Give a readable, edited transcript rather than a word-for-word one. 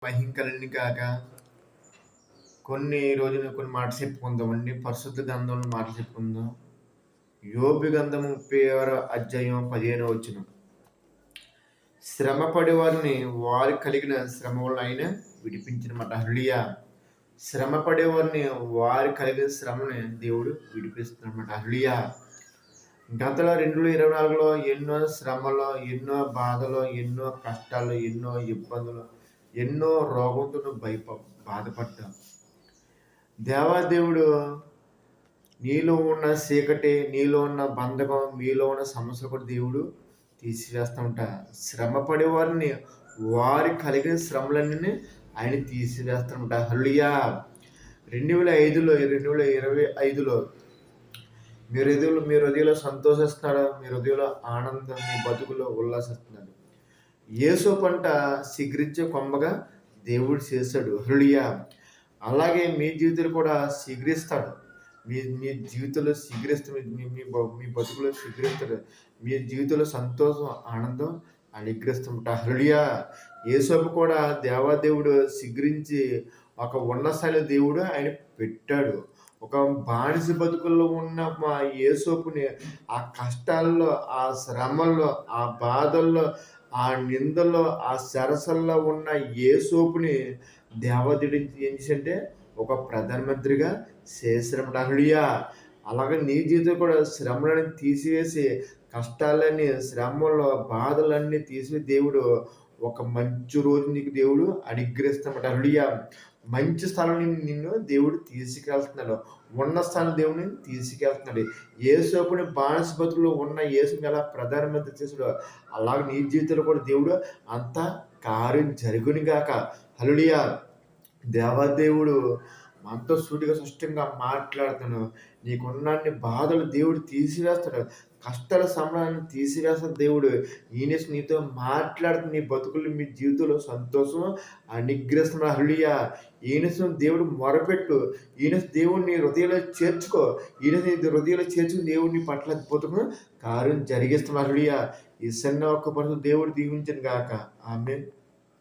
మహింకరుని కాక కొన్ని రోజులు కొన్ని మాటలు చెప్పుకుందామండి. పరిశుద్ధ గ్రంథంలో మాటలు చెప్పుకుందాం. యోబు గ్రంథము 36 అధ్యాయం 15 వచనం. శ్రమ పడే వారిని వారి కలిగిన శ్రమ వల్ల ఆయన విడిపించినమాట. హల్లెలూయా. శ్రమ పడేవారిని వారి కలిగిన శ్రమని దేవుడు విడిపిస్తున్నమాట. హల్లెలూయా. గత 2024లో ఎన్నో శ్రమలు, ఎన్నో బాధలు, ఎన్నో కష్టాలు, ఎన్నో ఇబ్బందులు, ఎన్నో రోగంతో బాధపడ్డాం. దేవాదేవుడు నీలో ఉన్న చీకటి, నీలో ఉన్న బంధకం, మీలో ఉన్న సమస్యలు కూడా దేవుడు తీసివేస్తూ ఉంటా. శ్రమ పడేవారిని వారి కలిగిన శ్రమలన్నీ ఆయన తీసివేస్తామంట. హల్లెలూయా. 2025లో మీ హృదయంలో సంతోషిస్తున్నాడు, మీ హృదయంలో ఆనందం, మీ బతుకులో ఉల్లాసిస్తున్నాడు. యేసు పంట శిఖరించే కొమ్మగా దేవుడు చేశాడు. హల్లెలూయా. అలాగే మీ జీవితాలు కూడా శిఖరిస్తాడు. మీ జీవితంలో శిఖరిస్తాడు. మీ బతుకులో శిఖరిస్తాడు. మీ జీవితంలో సంతోషం, ఆనందం అనుగ్రహిస్తామట. హల్లెలూయా. యేసోపు కూడా దేవాదేవుడు శిఖరించి ఒక ఉన్నత స్థాయిలో దేవుడు ఆయన పెట్టాడు. ఒక బానిస బతుకుల్లో ఉన్న మా యేసోపుని ఆ కష్టాల్లో, ఆ శ్రమల్లో, ఆ బాధల్లో, ఆ నిందల్లో, ఆ సరసల్లో ఉన్న యేసోపుని దేవదేవుడు ఏం చేశాడంటే ఒక ప్రధానమంత్రిగా చేశాడన్నమాట. హల్లెలూయా. అలాగే నీ జీవితం కూడా శ్రమలను తీసివేసి, కష్టాలన్నీ, శ్రమలు, బాధలన్నీ తీసివేసి దేవుడు ఒక మంచి రోజు నీకు దేవుడు అనుగ్రహిస్తాడన్నమాట. హల్లెలూయా. మంచి స్థలం నిన్ను దేవుడు తీసుకెళ్తున్నాడు. ఉన్న స్థానం దేవుడిని తీసుకెళ్తున్నాడు. యేసోపుని బానిస బతుకులో ఉన్న యేసుని ఎలా ప్రధానమంత్రి చేశాడో అలాగే నీ జీవితంలో కూడా దేవుడు అంత కార్యం జరుగును గాక. హల్లెలూయా. దేవాదేవుడు మనతో సూటిగా స్పష్టంగా మాట్లాడుతాడు. నీకున్నన్ని బాధలు దేవుడు తీసివేస్తాడు. కష్టాల సమయాన్ని తీసివేస్తాడు దేవుడు. ఈయన నీతో మాట్లాడుతున్న నీ బతుకులు, మీ జీవితంలో సంతోషం అనుగ్రహిస్తున్నాడు. హల్లెలూయా. ఈయన దేవుడు మొరపెట్టు. ఈయన దేవుడిని హృదయంలో చేర్చుకో. ఈయన హృదయంలో చేర్చుకుని దేవుడిని పట్ల అద్భుతంగా కార్యం జరిగిస్తున్నాడు. హల్లెలూయా. ఈ సన్న ఒక్క పరుసు దేవుడు దీవించను గాక. ఆమేన్.